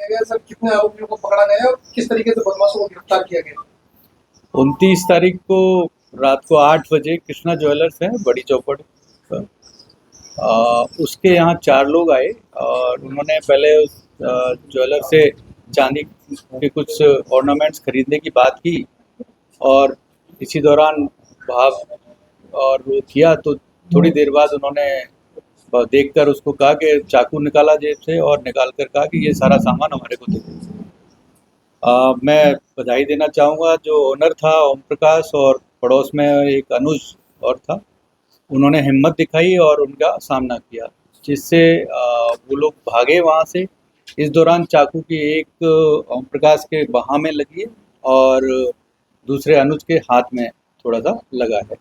गया सर? कितने आरोपियों को पकड़ा गया और किस तरीके से बदमाशों को गिरफ्तार किया गया? 29 तारीख को रात को 8 बजे कृष्णा ज्वेलर्स है बड़ी चौपड़ पर, उसके यहाँ 4 लोग आए और उन्होंने पहले उस ज्वेलर से चांदी के कुछ ऑर्नामेंट्स खरीदने की बात की और इसी दौरान भाव और वो किया तो थोड़ी देर बाद उन्होंने देखकर उसको कहा कि चाकू निकाला जेब से और निकाल कर कहा कि ये सारा सामान हमारे को दे दो। मैं बधाई देना चाहूँगा जो ओनर था ओम प्रकाश और पड़ोस में एक अनुज और था, उन्होंने हिम्मत दिखाई और उनका सामना किया जिससे वो लोग भागे वहाँ से। इस दौरान चाकू की एक ओम प्रकाश के बाह में लगी है और दूसरे अनुज के हाथ में थोड़ा सा लगा है,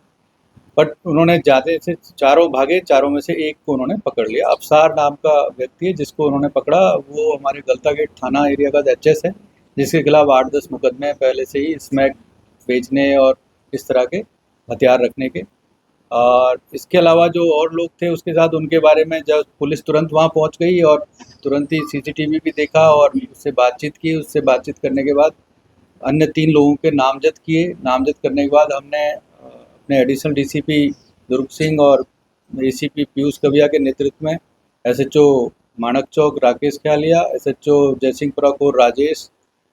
बट उन्होंने ज़्यादा से चारों भागे, चारों में से एक को उन्होंने पकड़ लिया। अफसार नाम का व्यक्ति है जिसको उन्होंने पकड़ा, वो हमारे गलता गेट थाना एरिया का एचएस है जिसके खिलाफ 8-10 मुकदमे पहले से ही स्मैक बेचने और इस तरह के हथियार रखने के। और इसके अलावा जो और लोग थे उसके साथ, उनके बारे में जब पुलिस तुरंत वहाँ पहुँच गई और तुरंत ही सीसीटीवी भी देखा और उससे बातचीत की। उससे बातचीत करने के बाद अन्य 3 लोगों के नामजद किए। नामजद करने के बाद हमने अपने एडिशनल डीसीपी दुर्ग सिंह और एसीपी पीयूष कविया के नेतृत्व में एसएचओ माणक चौक राकेश ख्यालिया, एसएचओ जयसिंहपुरा कोर राजेश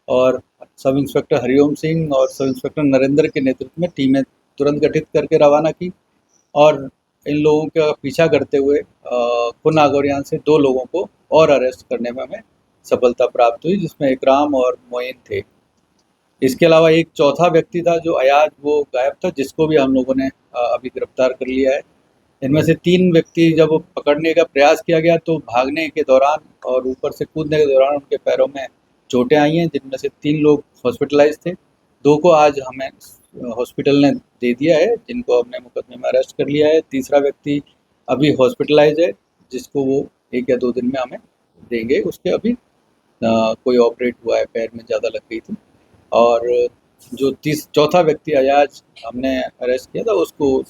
और सब इंस्पेक्टर हरिओम सिंह और सब इंस्पेक्टर नरेंद्र के नेतृत्व में टीमें तुरंत गठित करके रवाना की और इन लोगों का पीछा करते हुए खुन नागौरियान से 2 लोगों को और अरेस्ट करने में हमें सफलता प्राप्त हुई, जिसमें इकराम और मोइन थे। इसके अलावा एक चौथा व्यक्ति था जो अयाज, वो गायब था, जिसको भी हम लोगों ने अभी गिरफ्तार कर लिया है। इनमें से 3 व्यक्ति जब पकड़ने का प्रयास किया गया तो भागने के दौरान और ऊपर से कूदने के दौरान उनके पैरों में चोटें आई हैं, जिनमें से 3 लोग हॉस्पिटलाइज थे। 2 को आज हमें हॉस्पिटल ने दे दिया है, जिनको हमने मुकदमे में अरेस्ट कर लिया है। तीसरा व्यक्ति अभी हॉस्पिटलाइज है, जिसको वो 1 या 2 दिन में हमें देंगे। उसके अभी कोई ऑपरेट हुआ है, पैर में ज़्यादा लग गई थी। और जो चौथा व्यक्ति अयाज हमने अरेस्ट किया था, उसको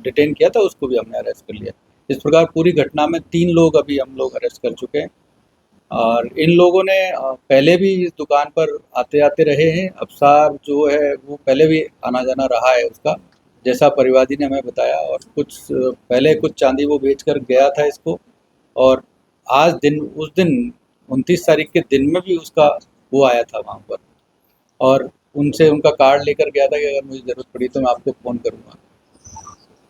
डिटेन किया था, उसको भी हमने अरेस्ट कर लिया। इस प्रकार पूरी घटना में 3 लोग अभी हम लोग अरेस्ट कर चुके हैं और इन लोगों ने पहले भी इस दुकान पर आते आते रहे हैं। अफसार जो है वो पहले भी आना जाना रहा है उसका, जैसा परिवादी ने हमें बताया। और कुछ पहले कुछ चांदी वो बेच कर गया था इसको, और आज दिन, उस दिन 29 तारीख के दिन में भी उसका वो आया था वहाँ पर और उनसे उनका कार्ड लेकर गया था कि अगर मुझे ज़रूरत पड़ी तो मैं आपको फ़ोन करूँगा।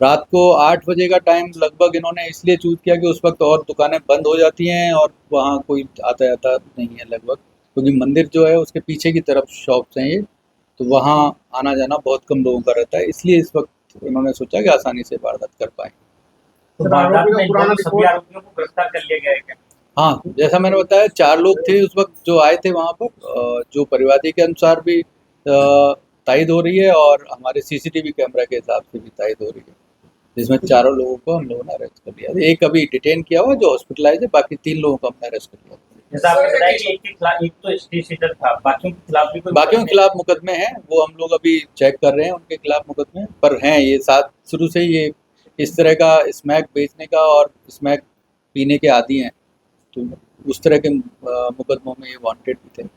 रात को 8 बजे का टाइम लगभग इन्होंने इसलिए चूज़ किया कि उस वक्त और दुकानें बंद हो जाती हैं और वहाँ कोई आता जाता नहीं है लगभग, क्योंकि मंदिर जो है उसके पीछे की तरफ शॉप्स हैं ये, तो वहाँ आना जाना बहुत कम लोगों का रहता है, इसलिए इस वक्त इन्होंने सोचा कि आसानी से वारदात कर पाएँ। तो वारदात में सभी आरोपियों को गिरफ्तार कर लिया गया है क्या? हाँ, जैसा मैंने बताया 4 लोग थे उस वक्त जो आए थे वहाँ पर, जो परिवादी के अनुसार भी तायद हो रही है और हमारे सीसीटीवी कैमरा के हिसाब से भी तायद हो रही है, जिसमें 4 लोगों को हम लोगों ने अरेस्ट कर लिया। एक अभी डिटेन किया हुआ जो हॉस्पिटलाइज है, बाकी 3 लोगों को हमने अरेस्ट कर लिया। जैसा आपने बताया कि एक के खिलाफ, एक तो स्टेज सीटर था, बाकियों के खिलाफ भी कोई बाकियों के खिलाफ मुकदमे हैं, वो हम लोग अभी चेक कर रहे हैं, उनके खिलाफ मुकदमे पर हैं। ये साथ शुरू से ही ये इस तरह का स्मैक बेचने का और स्मैक पीने के आदी हैं, तो उस तरह के मुकदमों में ये वांटेड भी थे।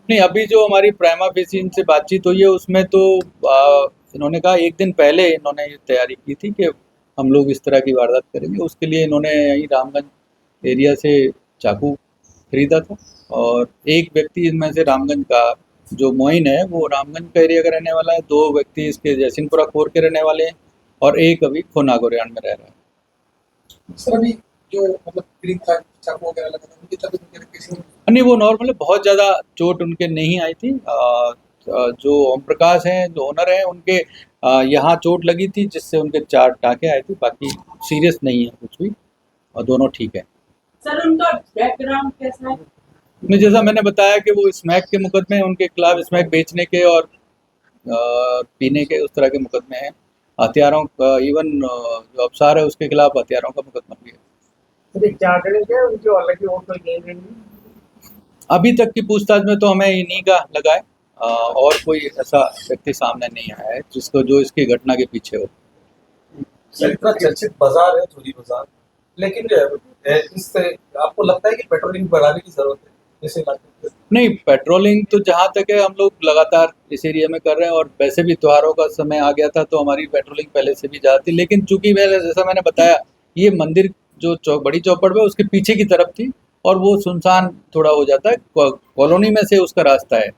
नहीं, अभी जो हमारी प्राइमा फेसी इनसे बातचीत हुई है उसमें तो इन्होंने कहा, एक दिन पहले इन्होंने ये तैयारी की थी कि हम लोग इस तरह की वारदात करेंगे। उसके लिए इन्होंने यहीं रामगंज एरिया से चाकू खरीदा था और एक व्यक्ति इनमें से रामगंज का जो मोइन है वो रामगंज का एरिया का रहने वाला है, 2 व्यक्ति इसके जयसिंहपुरा कोर के रहने वाले हैं और एक अभी खुन नागौरियान में रह रहा है। सर अभी जो मतलब ग्रीन था, चाकू वगैरह लगा था, उनकी तबीयत वगैरह कैसी है? नहीं, वो नॉर्मल है, बहुत ज़्यादा चोट उनके नहीं आई थी। जो ओम प्रकाश हैं, जो ओनर हैं, उनके यहाँ चोट लगी थी जिससे उनके 4 टाँके आए थे, बाकी सीरियस नहीं है कुछ भी और दोनों ठीक हैं। सर उनका बैकग्राउंड कैसा है? नहीं, जैसा मैंने बताया कि वो स्मैक के मुकदमे हैं उनके खिलाफ, स्मैक बेचने के और पीने के, उस तरह के मुकदमे हैं। हथियारों का, इवन जो अफसार है उसके खिलाफ हथियारों का मुकदमा भी है। अभी तक की पूछताछ में तो हमें इन्हीं का लगा है, और कोई ऐसा व्यक्ति सामने नहीं आया है जिसको, जो इसकी घटना के पीछे हो। इतना चर्चित बाजार है चोरी बाजार, लेकिन इससे आपको लगता है कि पेट्रोलिंग बढ़ाने की जरूरत है जैसे इलाके में? नहीं, पेट्रोलिंग तो जहाँ तक है हम लोग लगातार इस एरिया में कर रहे हैं, और वैसे भी त्योहारों का समय आ गया था तो हमारी पेट्रोलिंग पहले से भी ज़्यादा थी, लेकिन चूंकि जैसा मैंने बताया, ये मंदिर जो बड़ी चौपड़ पे उसके पीछे की तरफ थी, और वो सुनसान थोड़ा हो जाता है, कॉलोनी में से उसका रास्ता है,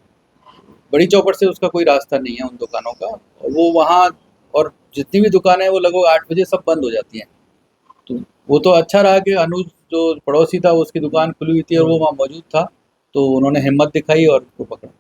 बड़ी चौपड़ से उसका कोई रास्ता नहीं है उन दुकानों का, और वो वहाँ, और जितनी भी दुकानें हैं वो लगभग 8 बजे सब बंद हो जाती हैं। तो वो तो अच्छा रहा कि अनुज जो पड़ोसी था उसकी दुकान खुली हुई थी और वो वहाँ मौजूद था, तो उन्होंने हिम्मत दिखाई और उसको पकड़ा।